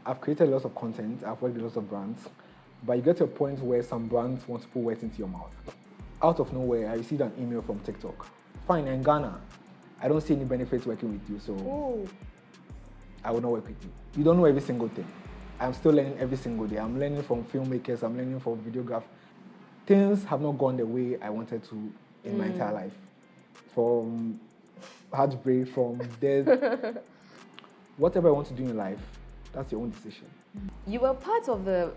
I've created lots of content, I've worked with lots of brands, but you get to a point where some brands want to put words into your mouth. Out of nowhere, I received an email from TikTok. Fine, in Ghana, I don't see any benefits working with you, so I will not work with you. You don't know every single thing. I'm still learning every single day. I'm learning from filmmakers, I'm learning from videographers. Things have not gone the way I wanted to in my entire life. From heartbreak, from death. Whatever I want to do in life, that's your own decision. You were part of the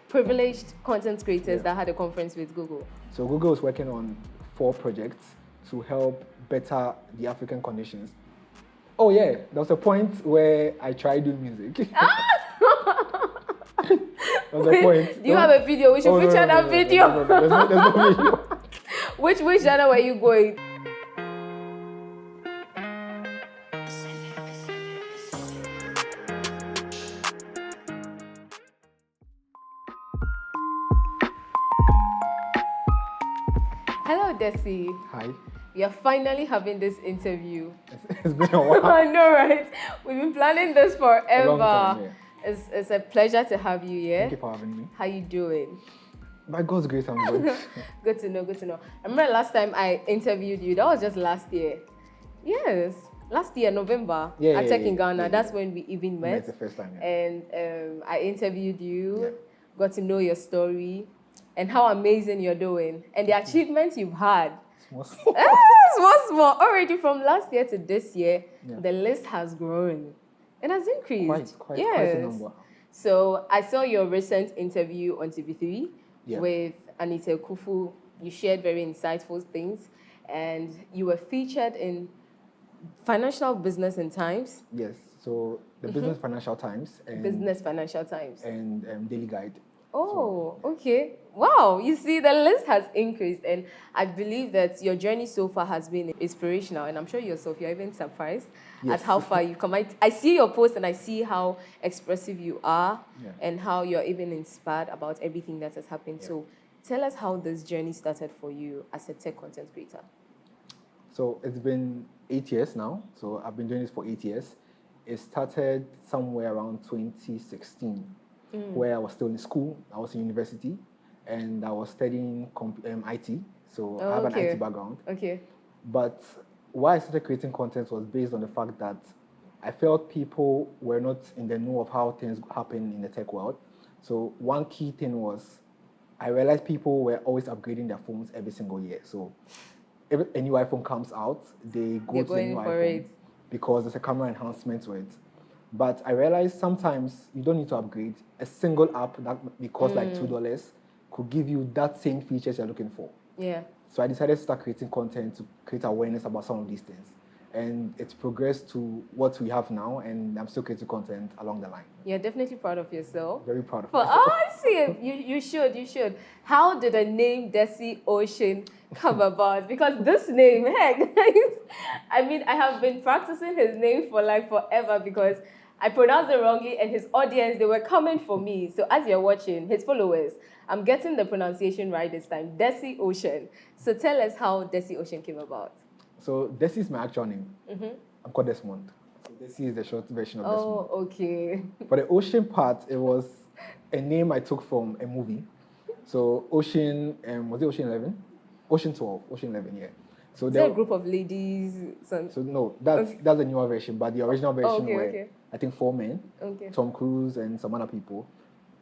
privileged content creators that had a conference with Google. So Google is working on 4 projects to help better the African conditions. Oh yeah, there was a point where I tried doing music. Wait, do you have a video? We should feature that video. There's no video. Which genre were you going? Hello, Desi. Hi. We are finally having this interview. It's been a while. I know, right? We've been planning this forever. A long time, yeah. It's a pleasure to have you here. Thank you for having me. How you doing? By God's grace, I'm good. Good to know, good to know. I remember last time I interviewed you, that was just last year. Yes, last year, November, at Tech in Ghana. That's when we even met. It's the first time, yeah. And I interviewed you, got to know your story, and how amazing you're doing, and the achievements you've had. Small. Already from last year to this year, the list has grown. It has increased. Quite a number. So I saw your recent interview on TV3 with Anita Kufu. You shared very insightful things, and you were featured in Financial Business and Times. Yes, so the Business Financial Times. And Business Financial Times. And Daily Guide. Oh, okay. Wow, you see, the list has increased, and I believe that your journey so far has been inspirational, and I'm sure yourself, you're even surprised at how far you've come. I see your post, and I see how expressive you are, and how you're even inspired about everything that has happened. So tell us how this journey started for you as a tech content creator. So it's been 8 years now, so I've been doing this for 8 years. It started somewhere around 2016. Where I was still in school. I was in university, and I was studying IT. So I have an IT background. Okay. But why I started creating content was based on the fact that I felt people were not in the know of how things happen in the tech world. So one key thing was I realized people were always upgrading their phones every single year. So if a new iPhone comes out, they go to the new iPhone because there's a camera enhancement to it. But I realized sometimes you don't need to upgrade. A single app that costs like $2 could give you that same features you're looking for. Yeah. So I decided to start creating content to create awareness about some of these things. And it's progressed to what we have now, and I'm still creating content along the line. You're definitely proud of yourself. Very proud of myself. Oh, I see it. You should. How did the name Desi Ocean come about? Because this name, heck, I mean, I have been practicing his name for like forever because I pronounced it wrongly, and his audience, they were coming for me. So as you're watching, his followers, I'm getting the pronunciation right this time, Desi Ocean. So tell us how Desi Ocean came about. So Desi is my actual name. I'm called Desmond. So Desi is the short version of Desmond. Oh, okay. For the Ocean part, it was a name I took from a movie. So Ocean, was it Ocean 11? Ocean 12, Ocean 11, yeah. So is there a group of ladies? So no, that's a newer version, but the original version were, I think, 4 men, Tom Cruise and some other people.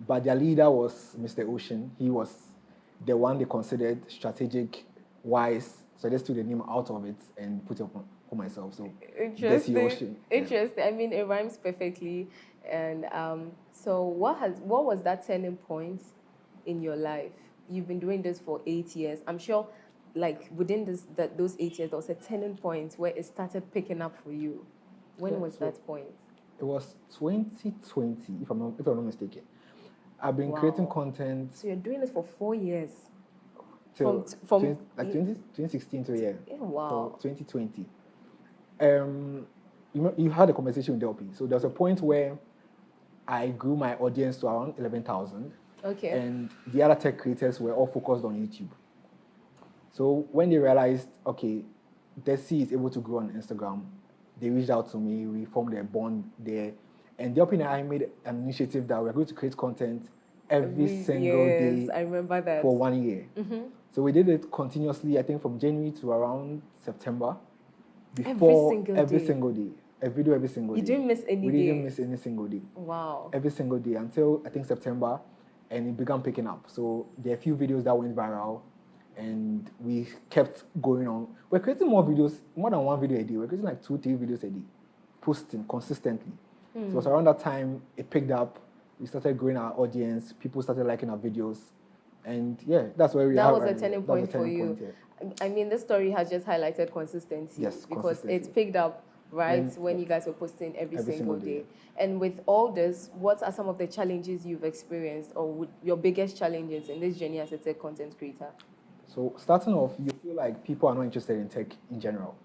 But their leader was Mr. Ocean. He was the one they considered strategic, wise. So I just took the name out of it and put it for myself. So interesting. Desi Ocean. Interesting. I mean, it rhymes perfectly. And so what was that turning point in your life? You've been doing this for 8 years. I'm sure, like within those 8 years, there was a turning point where it started picking up for you. When was that point? It was 2020, if I'm not mistaken. I've been creating content. So you're doing this for 4 years. From 2016 to wow. So 2020. You had a conversation with Delpy. So there was a point where I grew my audience to around 11,000. Okay. And the other tech creators were all focused on YouTube. So when they realized, okay, Desi is able to grow on Instagram, they reached out to me. We formed a bond there, And the OpenAI made an initiative that we're going to create content every single day I remember that. for 1 year. So we did it continuously, I think from January to around September. Before every single day. A video every single day. You didn't miss any We day? didn't miss any single day. Wow. Every single day until I think September, and it began picking up. So there are a few videos that went viral, and we kept going on. We're creating more videos, more than one video a day. We're creating like 2-3 videos a day, posting consistently. So it was around that time it picked up. We started growing our audience. People started liking our videos, and yeah, that's where we are. That was right a now. turning That was point a for turning you. point, yeah. I mean, this story has just highlighted consistency. Yes, because consistency. it's picked up when you guys were posting every single day. And with all this, what are some of the challenges you've experienced, or your biggest challenges in this journey as a tech content creator? So starting off, you feel like people are not interested in tech in general.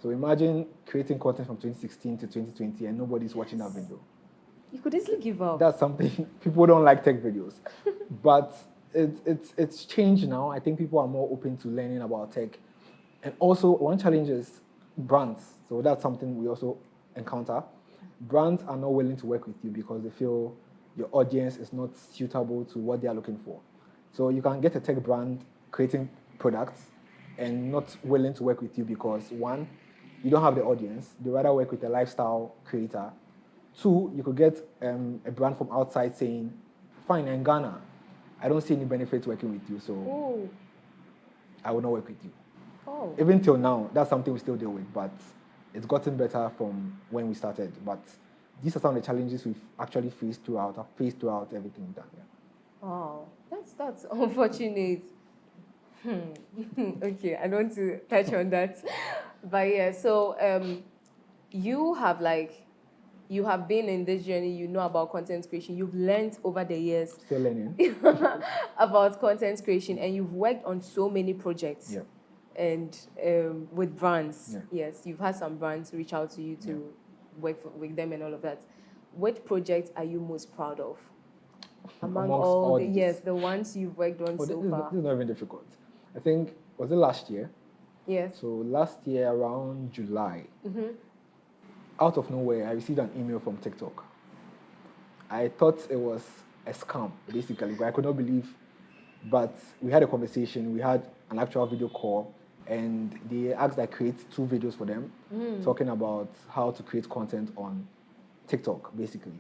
So imagine creating content from 2016 to 2020 and nobody's watching that video. You could easily give up. That's something. People don't like tech videos, but it's changed now. I think people are more open to learning about tech, and also one challenge is brands. So that's something we also encounter. Brands are not willing to work with you because they feel your audience is not suitable to what they are looking for. So you can get a tech brand creating products and not willing to work with you because one, you don't have the audience. They rather work with a lifestyle creator. Two, you could get a brand from outside saying, fine, I'm Ghana. I don't see any benefits working with you, so I will not work with you. Even till now, that's something we still deal with, but it's gotten better from when we started. But these are some of the challenges we've actually faced throughout everything we've done. Yeah. Oh, that's unfortunate. Okay, I don't want to touch on that. But yeah, so you have been in this journey, you know about content creation, you've learned over the years Still learning. about content creation, and you've worked on so many projects. Yeah. And with brands. Yeah. Yes, you've had some brands reach out to you to work with them and all of that. What project are you most proud of? Among all the ones you've worked on so far. This is not even difficult. I think, was it last year? Yes. So last year around July, out of nowhere, I received an email from TikTok. I thought it was a scam, basically, but I could not believe. But we had a conversation, we had an actual video call, and they asked I create 2 videos for them, talking about how to create content on TikTok, basically.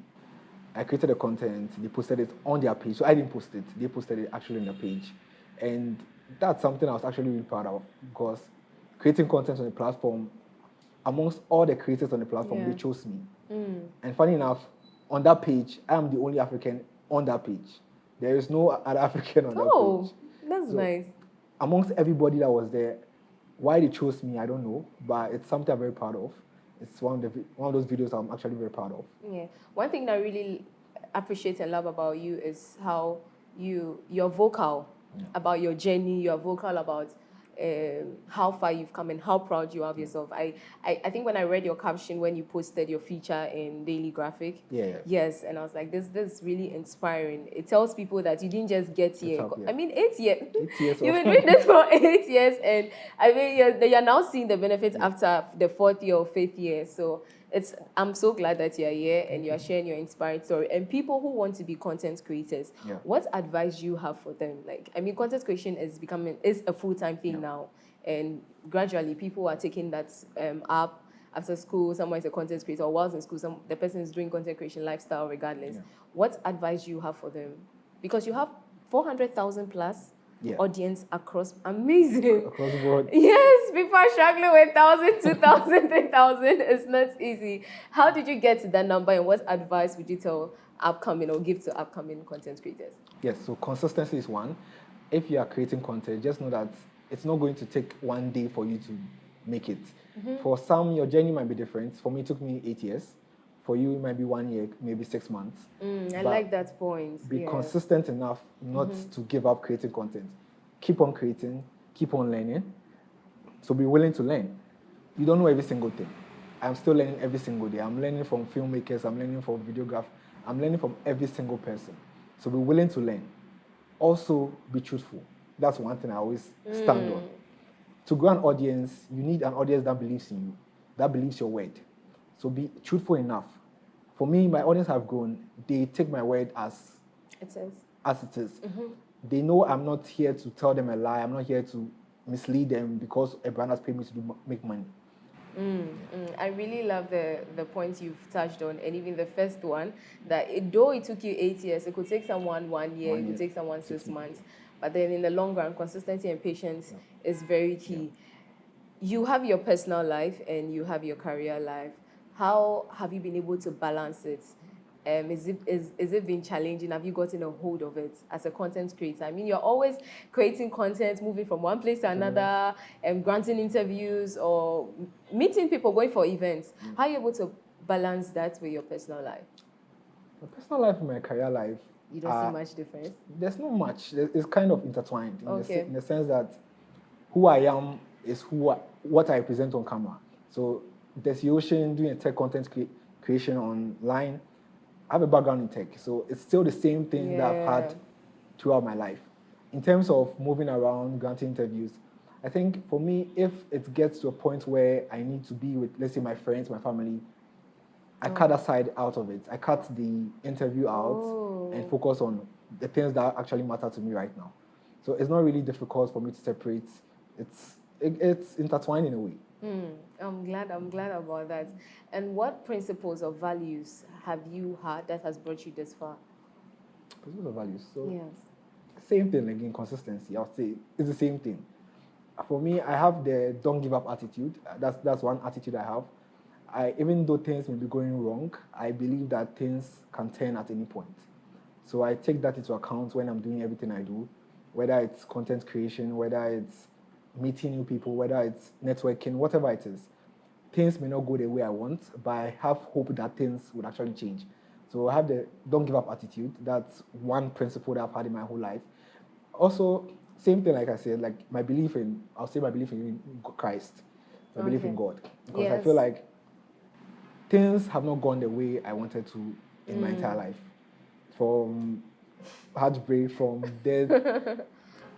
I created the content, they posted it on their page, so I didn't post it, they posted it actually on their page. And that's something I was actually really proud of, because creating content on the platform, amongst all the creators on the platform, they chose me. And funny enough, on that page, I am the only African on that page. There is no other African on that page. Oh, that's nice. Amongst everybody that was there, why they chose me, I don't know, but it's something I'm very proud of. It's one of those videos I'm actually very proud of. Yeah. One thing that I really appreciate and love about you is how you're vocal about your journey. You're vocal about how far you've come and how proud you are of yourself. I think when I read your caption when you posted your feature in Daily Graphic, yes, and I was like, this is really inspiring. It tells people that you didn't just get here. I mean, 8 years. 8 years. You've been doing this for 8 years, and I mean, you're now seeing the benefits after the 4th year or 5th year. So I'm so glad that you're here and you're sharing your inspiring story. And people who want to be content creators, what advice do you have for them? Like, I mean, content creation is a full-time thing now. And gradually people are taking that up after school. Someone is a content creator, or whilst in school, the person is doing content creation lifestyle regardless. What advice do you have for them? Because you have 400,000 plus audience across the board. Yes, people are struggling with 1,000, 2,000, 3,000. It's not easy. How did you get to that number, and what advice would you tell upcoming or give to upcoming content creators? Yes, so consistency is one. If you are creating content, just know that it's not going to take one day for you to make it. For some, your journey might be different. For me, it took me 8 years. For you, it might be 1 year, maybe 6 months. I like that point. Be consistent enough not to give up creating content. Keep on creating, keep on learning. So be willing to learn. You don't know every single thing. I'm still learning every single day. I'm learning from filmmakers, I'm learning from videographers, I'm learning from every single person. So be willing to learn. Also, be truthful. That's one thing I always stand on. To grow an audience, you need an audience that believes in you, that believes your word. So be truthful enough For me, my audience have grown. They take my word It is. as it is. They know I'm not here to tell them a lie. I'm not here to mislead them because a brand has paid me to make money. I really love the points you've touched on, and even the first one, that though it took you 8 years, it could take someone 1 year, it could take someone 6 months, but then in the long run, consistency and patience is very key. You have your personal life and you have your career life. How have you been able to balance it? Is it been challenging? Have you gotten a hold of it as a content creator? I mean, you're always creating content, moving from one place to another, granting interviews or meeting people, going for events. How are you able to balance that with your personal life? My personal life and my career life, You don't see much difference? there's not much. It's kind of intertwined in the sense that who I am is what I present on camera. So there's the ocean doing a tech content creation online. I have a background in tech, so it's still the same thing that I've had throughout my life. In terms of moving around, granting interviews, I think for me, if it gets to a point where I need to be with, let's say, my friends, my family, I cut that side out of it. I cut the interview out and focus on the things that actually matter to me right now. So it's not really difficult for me to separate. It's intertwined in a way. I'm glad about that. And what principles or values have you had that has brought you this far? Principles of values. So yes. Same thing again, consistency. I would say it's the same thing. For me, I have the don't give up attitude. That's one attitude I have. Even though things may be going wrong, I believe that things can turn at any point. So I take that into account when I'm doing everything I do, whether it's content creation, whether it's meeting new people, whether it's networking, whatever it is. Things may not go the way I want, but I have hope that things would actually change. So I have the don't give up attitude. That's one principle that I've had in my whole life. Also, same thing like I said, like my belief in Christ, my belief in God. Because I feel like things have not gone the way I wanted to in my entire life. From heartbreak, from death,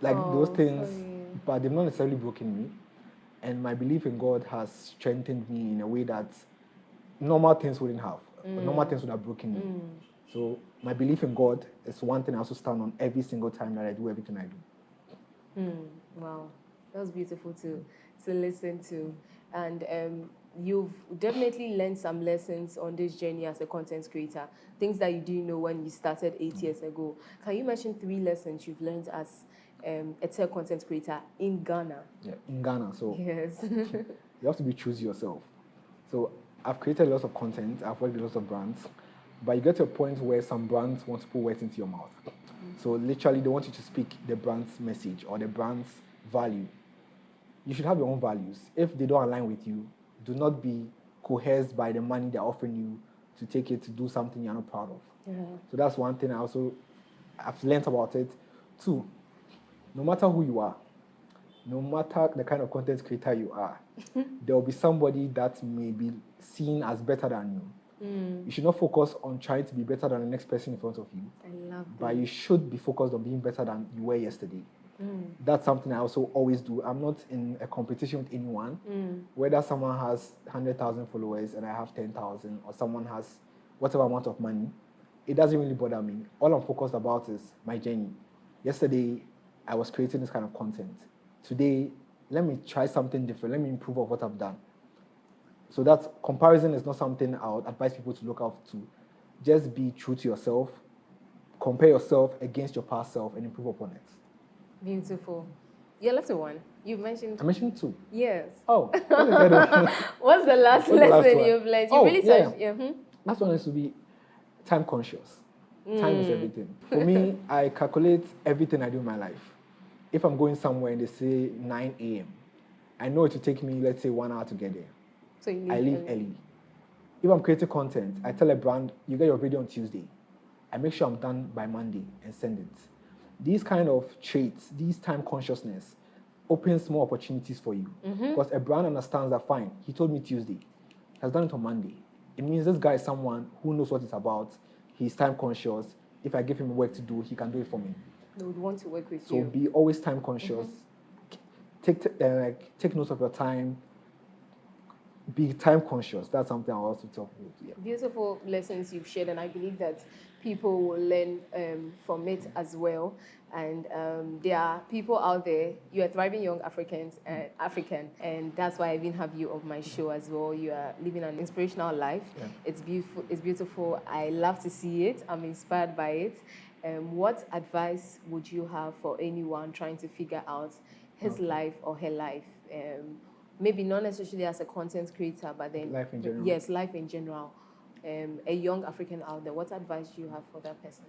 like those things, but they've not necessarily broken me. And my belief in God has strengthened me in a way that normal things wouldn't have. Normal things would have broken me. So my belief in God is one thing I also stand on every single time that I do everything I do. Wow, that was beautiful to listen to. And you've definitely learned some lessons on this journey as a content creator, things that you didn't know when you started 8 years ago. Can you mention 3 lessons you've learned as a tech content creator in Ghana? Yeah, in Ghana. So yes. you have to be true to yourself. So I've created lots of content, I've worked with lots of brands, but you get to a point where some brands want to put words into your mouth. So literally they want you to speak the brand's message or the brand's value. You should have your own values. If they don't align with you, do not be coerced by the money they're offering you to take it to do something you're not proud of. So that's one thing I've learned about it. 2, no matter who you are, no matter the kind of content creator you are, there will be somebody that may be seen as better than you. You should not focus on trying to be better than the next person in front of you. I love that. But you should be focused on being better than you were yesterday. That's something I also always do. I'm not in a competition with anyone. Whether someone has 100,000 followers and I have 10,000, or someone has whatever amount of money, it doesn't really bother me. All I'm focused about is my journey. Yesterday, I was creating this kind of content. Today, let me try something different. Let me improve on what I've done. So that comparison is not something I would advise people to look out to. Just be true to yourself. Compare yourself against your past self and improve upon it. Beautiful. You're left with 1. You've mentioned... I mentioned 2. Yes. Oh. What's the last lesson you've learned? You really said... Last one is to be time conscious. Time is everything. For me, I calculate everything I do in my life. If I'm going somewhere and they say 9 a.m., I know it will take me, let's say, 1 hour to get there. So you I leave early. If I'm creating content, I tell a brand, you get your video on Tuesday. I make sure I'm done by Monday and send it. These kind of traits, these time consciousness, opens more opportunities for you. Because a brand understands that, fine, he told me Tuesday. He has done it on Monday. It means this guy is someone who knows what it's about. He's time conscious. If I give him work to do, he can do it for me. They would want to work with you. So be always time conscious. Take note of your time. be time conscious. That's something I also tell people. Yeah. Beautiful lessons you've shared, and I believe that people will learn from it as well. And there are people out there. You are thriving young African, and that's why I even have you on my show as well. You are living an inspirational life. Yeah. It's beautiful. It's beautiful. I love to see it. I'm inspired by it. What advice would you have for anyone trying to figure out his life or her life? Maybe not necessarily as a content creator, but then Life in general. Yes, life in general. A young African out there. What advice do you have for that person?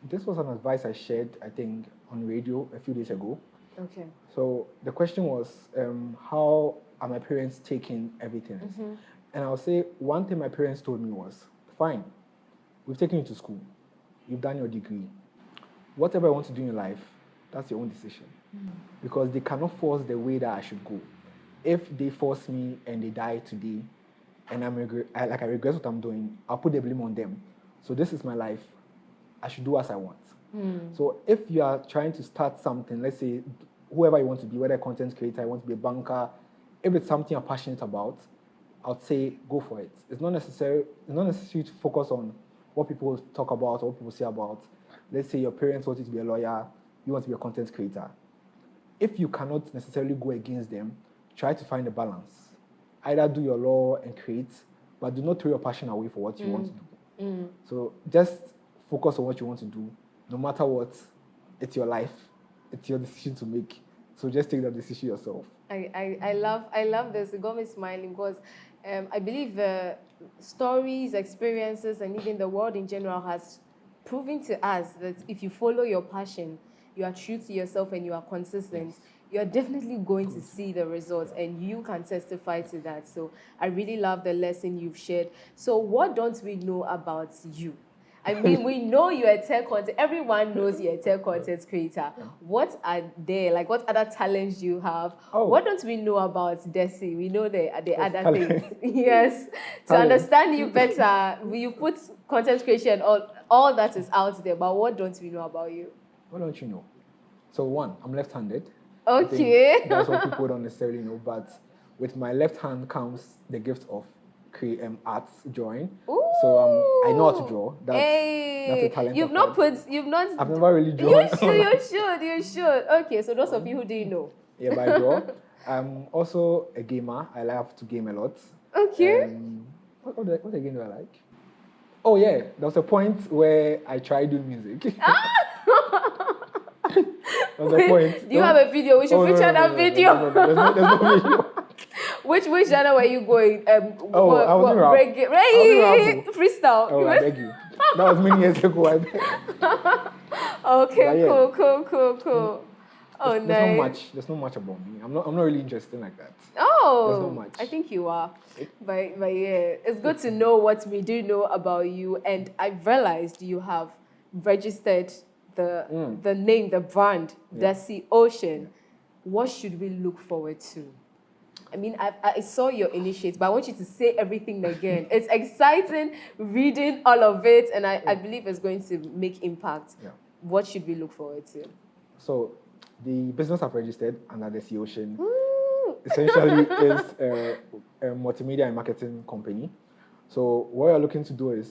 This was an advice I shared, I think, on radio a few days ago. Okay. So the question was, how are my parents taking everything? Mm-hmm. And I'll say one thing my parents told me was, fine, we've taken you to school, you've done your degree. Whatever you want to do in your life, that's your own decision. Because they cannot force the way that I should go. If they force me and they die today, and I regret what I'm doing, I'll put the blame on them. So this is my life. I should do as I want. So if you are trying to start something, let's say whoever you want to be, whether a content creator, you want to be a banker, if it's something you're passionate about, I'd say go for it. It's not necessary to focus on what people talk about or what people say about. Let's say your parents want you to be a lawyer, you want to be a content creator. If you cannot necessarily go against them, try to find a balance. Either do your law and create, but do not throw your passion away for what you want to do. So just focus on what you want to do. No matter what, it's your life. It's your decision to make. So just take that decision yourself. I love this. It got me smiling because I believe the stories, experiences, and even the world in general has proven to us that if you follow your passion, you are true to yourself and you are consistent, you are definitely going to see the results, and you can testify to that. So I really love the lesson you've shared. So what don't we know about you? I mean, we know you're a tech content. Everyone knows you're a tech content creator. What are there? Like, what other talents do you have? Oh. What don't we know about Desi? We know the other talent. things. Yes. To Talent. understand you better, you put content creation, all that is out there. But what don't we know about you? What don't you know? So one, I'm left-handed. Okay. I think that's what people don't necessarily know. But with my left hand comes the gift of arts, drawing. Ooh. So I know how to draw. That's a talent. You've not. I've never really drawn. You should. Okay, so those of you who didn't know. Yeah, but I draw. I'm also a gamer. I love to game a lot. Okay. What game do I like? Oh yeah, there was a point where I tried doing music. There was a point. Do you have a video? We should feature that video. No, there's no video. Which genre were you going? I was in rap. Reggae. Freestyle. Oh, I beg you. That was many years ago. I beg. Okay, Yeah. Cool. Oh, nice. There's not much about me. I'm not really interested like that. Oh, there's not much. I think you are. But yeah, it's good to know what we do know about you. And I've realized you have registered the name, the brand, Desi Ocean. What should we look forward to? I mean, I saw your initiative, but I want you to say everything again. It's exciting reading all of it, and I believe it's going to make impact. Yeah. What should we look forward to? So, the business I've registered under Desi Ocean essentially is a multimedia and marketing company. So, what you're looking to do is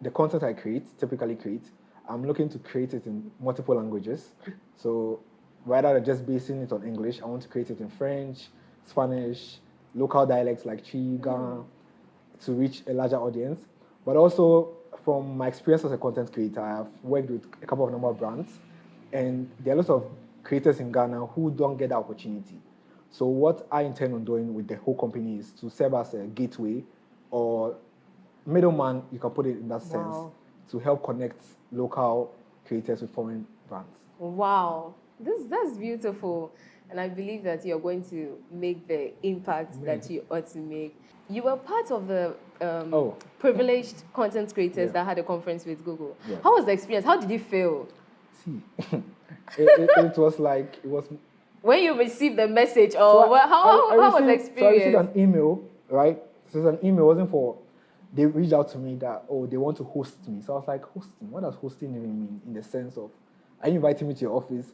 the content I typically create, I'm looking to create it in multiple languages. So, rather than just basing it on English, I want to create it in French, Spanish, local dialects like Chi, Ghana, to reach a larger audience. But also, from my experience as a content creator, I've worked with a couple of number of brands, and there are lots of creators in Ghana who don't get that opportunity. So what I intend on doing with the whole company is to serve as a gateway or middleman, you can put it in that sense, to help connect local creators with foreign brands. Wow, that's beautiful. And I believe that you're going to make the impact that you ought to make. You were part of the privileged content creators that had a conference with Google. Yeah. How was the experience? How did you feel? See, it was... When you received the message, how was the experience? So I received an email, right? So an email wasn't for... They reached out to me that, they want to host me. So I was like, hosting? What does hosting even mean in the sense of, are you inviting me to your office?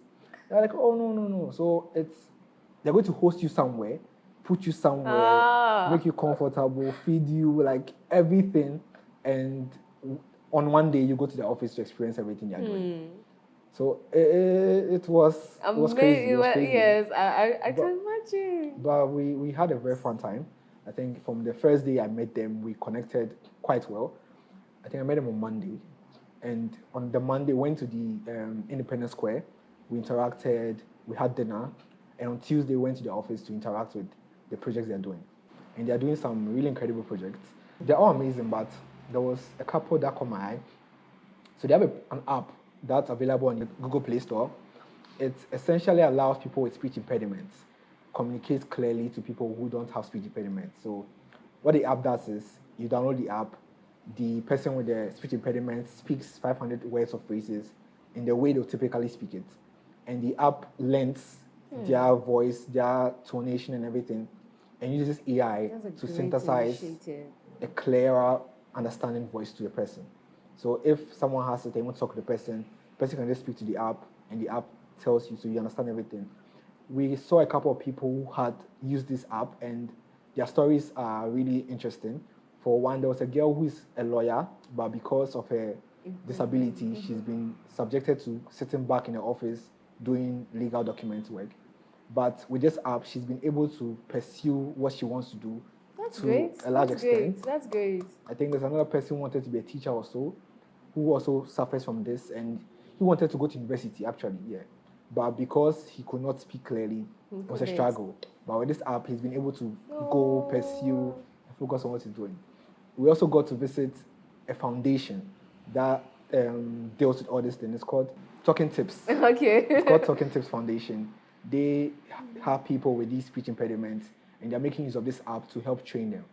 They're like, oh, no. So they're going to host you somewhere put you somewhere, Ah. make you comfortable, feed you, like everything. And on one day, you go to the office to experience everything you're doing. So it was crazy. It was crazy. Yes, I can imagine. But we had a very fun time. I think from the first day I met them, we connected quite well. I think I met them on Monday. And on the Monday, went to the Independence Square. We interacted, we had dinner. And on Tuesday, went to the office to interact with the projects they're doing. And they're doing some really incredible projects. They're all amazing, but there was a couple that caught my eye. So they have an app that's available on the Google Play Store. It essentially allows people with speech impediments communicate clearly to people who don't have speech impediments. So what the app does is you download the app, the person with the speech impediment speaks 500 words or phrases in the way they'll typically speak it. And the app lends their voice, their tonation and everything, and uses AI to synthesize a clearer understanding voice to the person. So if someone has to they want to talk to the person can just speak to the app, and the app tells you, so you understand everything. We saw a couple of people who had used this app, and their stories are really interesting. For one, there was a girl who is a lawyer, but because of her disability, she's been subjected to sitting back in the office doing legal document work. But with this app, she's been able to pursue what she wants to do a large extent. That's great. I think there's another person who wanted to be a teacher also, who also suffers from this, and he wanted to go to university actually, yeah. But because he could not speak clearly, it was a struggle. But with this app, he's been able to go pursue and focus on what he's doing. We also got to visit a foundation that deals with all these things. It's called Talking Tips. Okay. It's called Talking Tips Foundation. They have people with these speech impediments, and they're making use of this app to help train them.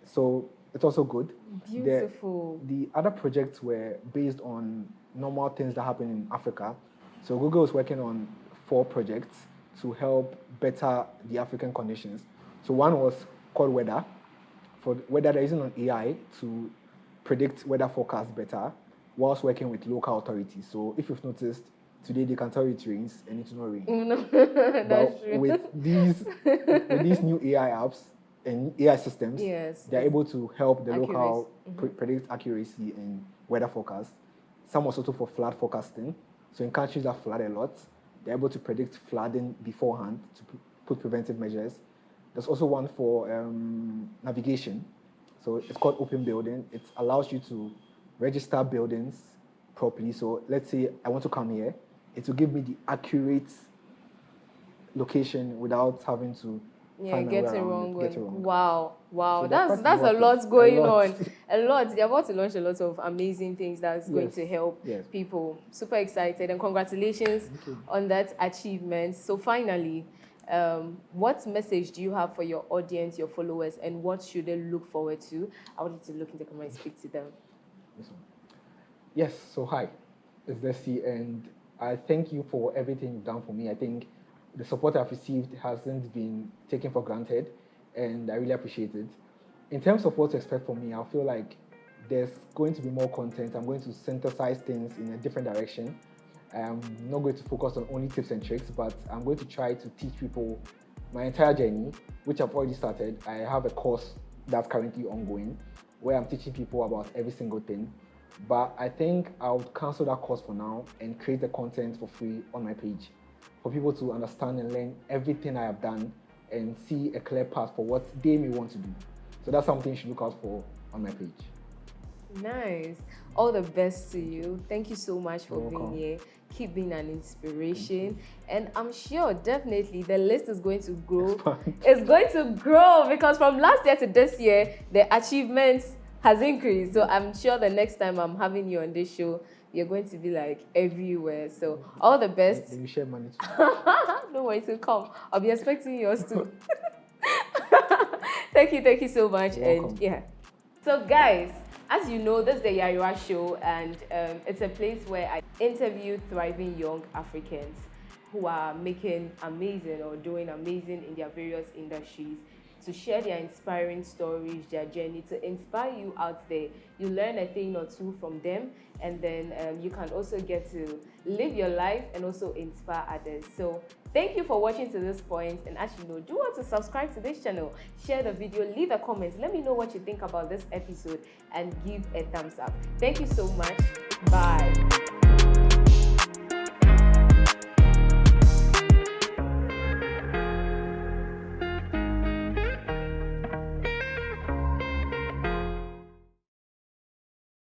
So it's also good. Beautiful. The other projects were based on normal things that happen in Africa. So Google is working on 4 projects to help better the African conditions. So one was called Weather. For weather, they're using an AI to predict weather forecasts better, whilst working with local authorities. So if you've noticed, today they can tell you it rains and it will not rain. No, that's true. With these new AI apps and AI systems, they're able to help the local predict accuracy in weather forecasts. Some was also for flood forecasting. So in countries that flood a lot, they're able to predict flooding beforehand to put preventive measures. There's also one for navigation. So it's called Open Building. It allows you to register buildings properly. So let's say I want to come here. It will give me the accurate location without having to get it wrong. Wow. So that's a lot going on. A lot. They're about to launch a lot of amazing things that's going to help people. Super excited, and congratulations on that achievement. So finally, what message do you have for your audience, your followers, and what should they look forward to? I want you to look in the camera and speak to them. Yes, so hi, it's Desi, and I thank you for everything you've done for me. I think the support I've received hasn't been taken for granted, and I really appreciate it. In terms of what to expect from me, I feel like there's going to be more content. I'm going to synthesize things in a different direction. I'm not going to focus on only tips and tricks, but I'm going to try to teach people my entire journey, which I've already started. I have a course that's currently ongoing where I'm teaching people about every single thing. But I think I would cancel that course for now and create the content for free on my page for people to understand and learn everything I have done and see a clear path for what they may want to do. So that's something you should look out for on my page. Nice. All the best to you. Thank you so much for being here. Keep being an inspiration. And I'm sure definitely the list is going to grow. It's going to grow because from last year to this year, the achievements has increased. So I'm sure the next time I'm having you on this show, you're going to be like everywhere. So all the best. Then you share money too. Don't worry, to come. I'll be expecting yours too. Thank you so much. And so guys, as you know, this is the Yayua show, and it's a place where I interview thriving young Africans who are making amazing or doing amazing in their various industries. to share their inspiring stories, their journey, to inspire you out there. You learn a thing or two from them, and then you can also get to live your life and also inspire others. So thank you for watching to this point, and as you know, do want to subscribe to this channel, share the video, leave a comment, let me know what you think about this episode, and give a thumbs up. Thank you so much. Bye.